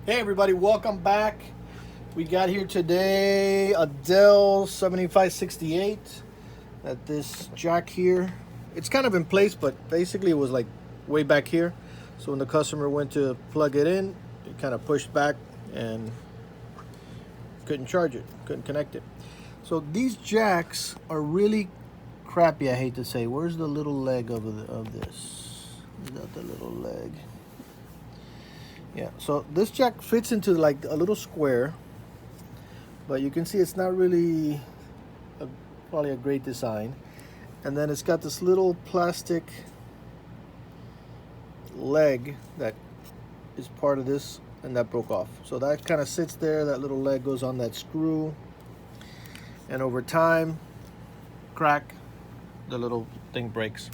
Hey everybody, welcome back. We got here today a Dell 7568 at this jack here. It's kind of in place, but basically it was like way back here. So when the customer went to plug it in, it kind of pushed back and couldn't charge it, couldn't connect it. So these jacks are really crappy, I hate to say. Where's the little leg of this? Is that the little leg? Yeah, so this jack fits into like a little square, but you can see it's not really probably a great design. And then it's got this little plastic leg that is part of this, and that broke off. So that kind of sits there, that little leg goes on that screw, and over time, crack, the little thing breaks.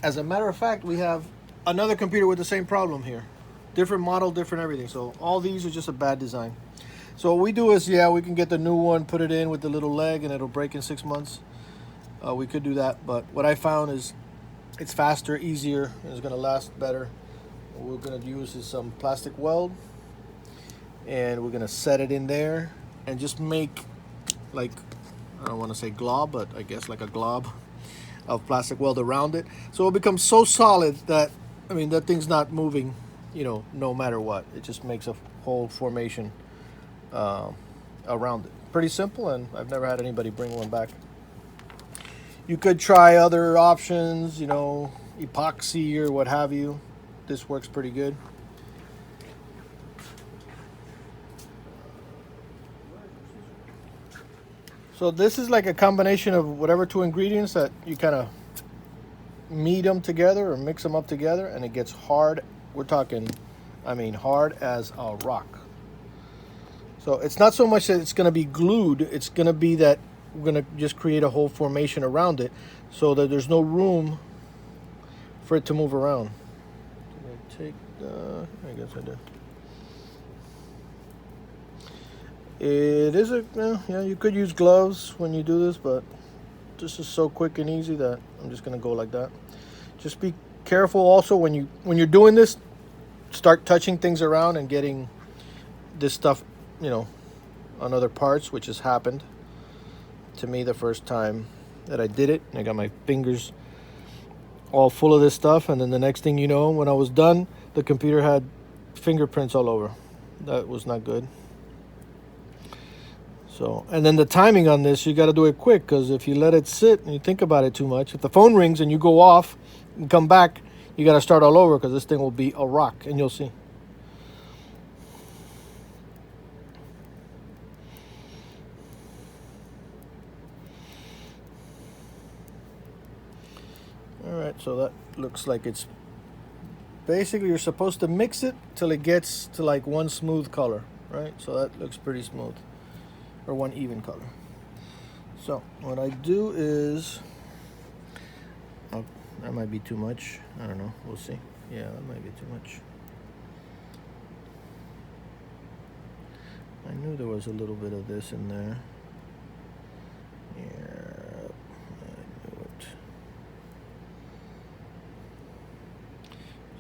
As a matter of fact, we have another computer with the same problem here. Different model, different everything. So all these are just a bad design. So what we do is, yeah, we can get the new one, put it in with the little leg, and it'll break in 6 months. We could do that, but what I found is it's faster, easier, and it's gonna last better. What we're gonna use is some plastic weld, and we're gonna set it in there and just make like, I don't want to say glob, but I guess like a glob of plastic weld around it. So it becomes so solid that, I mean, that thing's not moving, no matter what. It just makes a whole formation around it. Pretty simple, and I've never had anybody bring one back. You could try other options, epoxy or what have you. This works pretty good. So this is like a combination of whatever two ingredients that you kind of meet them together or mix them up together, and it gets hard. We're talking, hard as a rock. So it's not so much that it's going to be glued, it's going to be that we're going to just create a whole formation around it so that there's no room for it to move around. I guess I did. It is you could use gloves when you do this, but this is so quick and easy that I'm just going to go like that. Just be careful also when you're doing this. Start touching things around and getting this stuff, on other parts, which has happened to me the first time that I did it. I got my fingers all full of this stuff, and then the next thing you know, when I was done, the computer had fingerprints all over. That was not good. So, and then the timing on this, you got to do it quick, because if you let it sit and you think about it too much, if the phone rings and you go off and come back, you got to start all over, because this thing will be a rock, and you'll see. All right, so that looks like it's basically, you're supposed to mix it till it gets to like one smooth color, right? So that looks pretty smooth, or one even color. So what I do is, that might be too much. I don't know. We'll see. Yeah, that might be too much. I knew there was a little bit of this in there. Yeah, I knew it.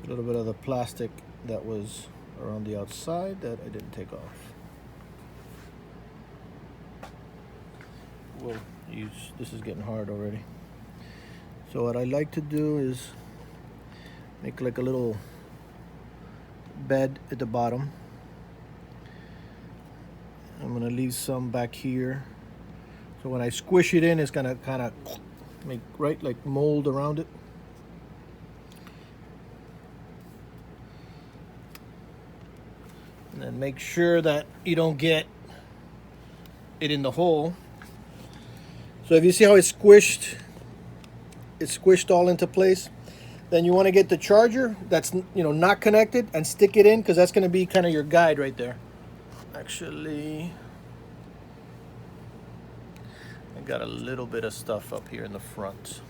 A little bit of the plastic that was around the outside that I didn't take off. We'll use, this is getting hard already. So what I like to do is make like a little bed at the bottom. I'm gonna leave some back here. So when I squish it in, it's gonna kind of make, right, like mold around it. And then make sure that you don't get it in the hole. So if you see how it's squished all into place, then you want to get the charger that's not connected and stick it in, because that's going to be kind of your guide right there. Actually, I got a little bit of stuff up here in the front.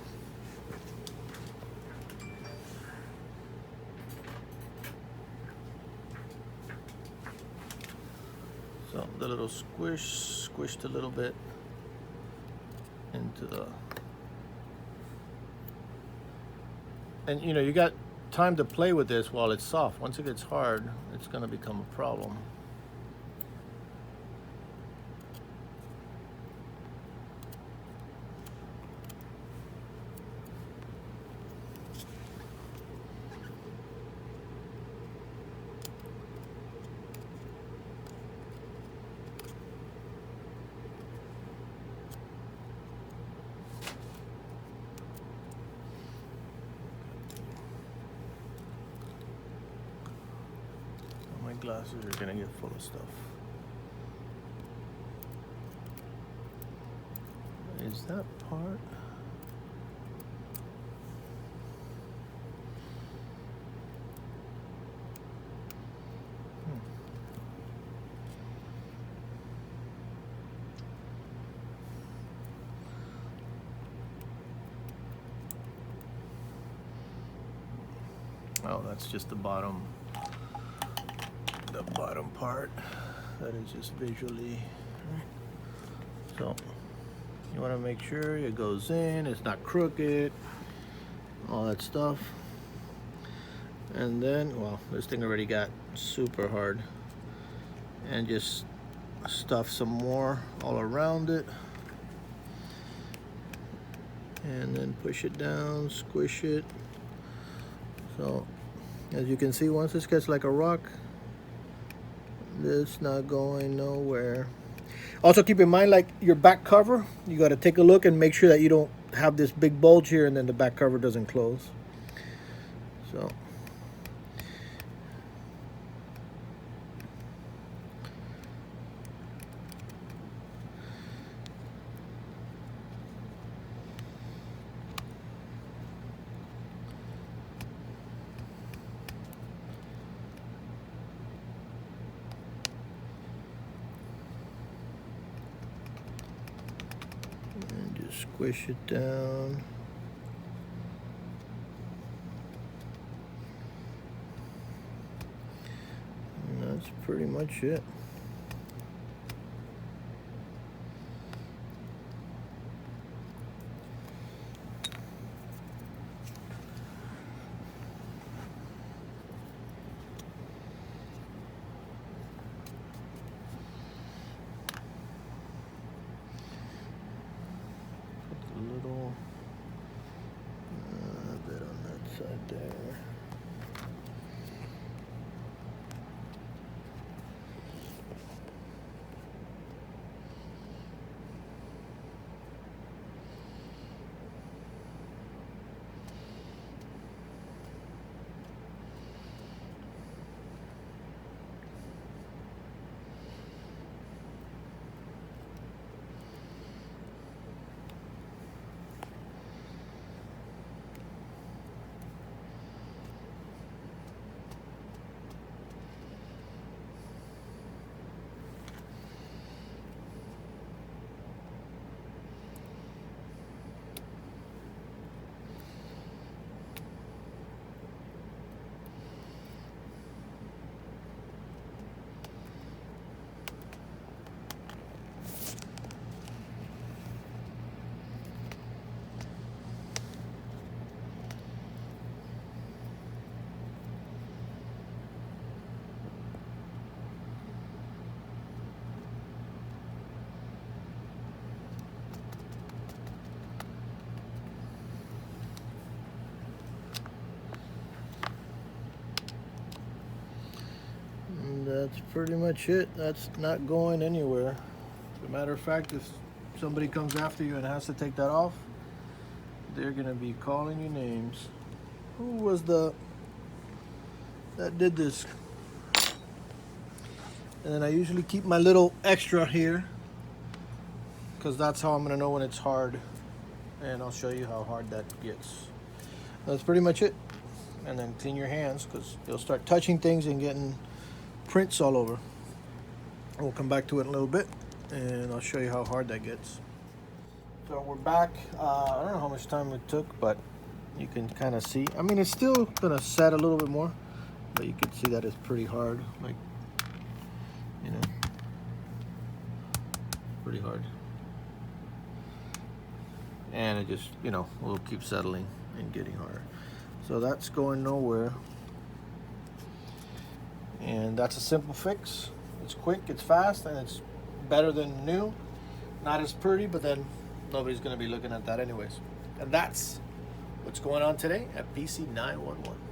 So the little squished a little bit into the, and you got time to play with this while it's soft. Once it gets hard, it's going to become a problem. My glasses are gonna get full of stuff. Is that part? Oh, that's just the bottom part. That is just visually. So you want to make sure it goes in, it's not crooked, all that stuff. And then, well, this thing already got super hard, and just stuff some more all around it, and then push it down, squish it. So as you can see, once this gets like a rock, it's not going nowhere. Also keep in mind, like your back cover, you got to take a look and make sure that you don't have this big bulge here and then the back cover doesn't close. So squish it down. And that's pretty much it. Little bit on that side there. That's pretty much it. That's not going anywhere. As a matter of fact, if somebody comes after you and has to take that off, they're gonna be calling you names. Who was that did this? And then I usually keep my little extra here, because that's how I'm gonna know when it's hard, and I'll show you how hard that gets. That's pretty much it. And then clean your hands, because you'll start touching things and getting prints all over. We'll come back to it in a little bit and I'll show you how hard that gets. So we're back. I don't know how much time it took, but you can kind of see. I mean, it's still gonna set a little bit more, but you can see that it's pretty hard. Like, you know, pretty hard. And it just, you know, will keep settling and getting harder. So that's going nowhere. And that's a simple fix. It's quick, it's fast, and it's better than new. Not as pretty, but then nobody's going to be looking at that anyways. And that's what's going on today at PC 911.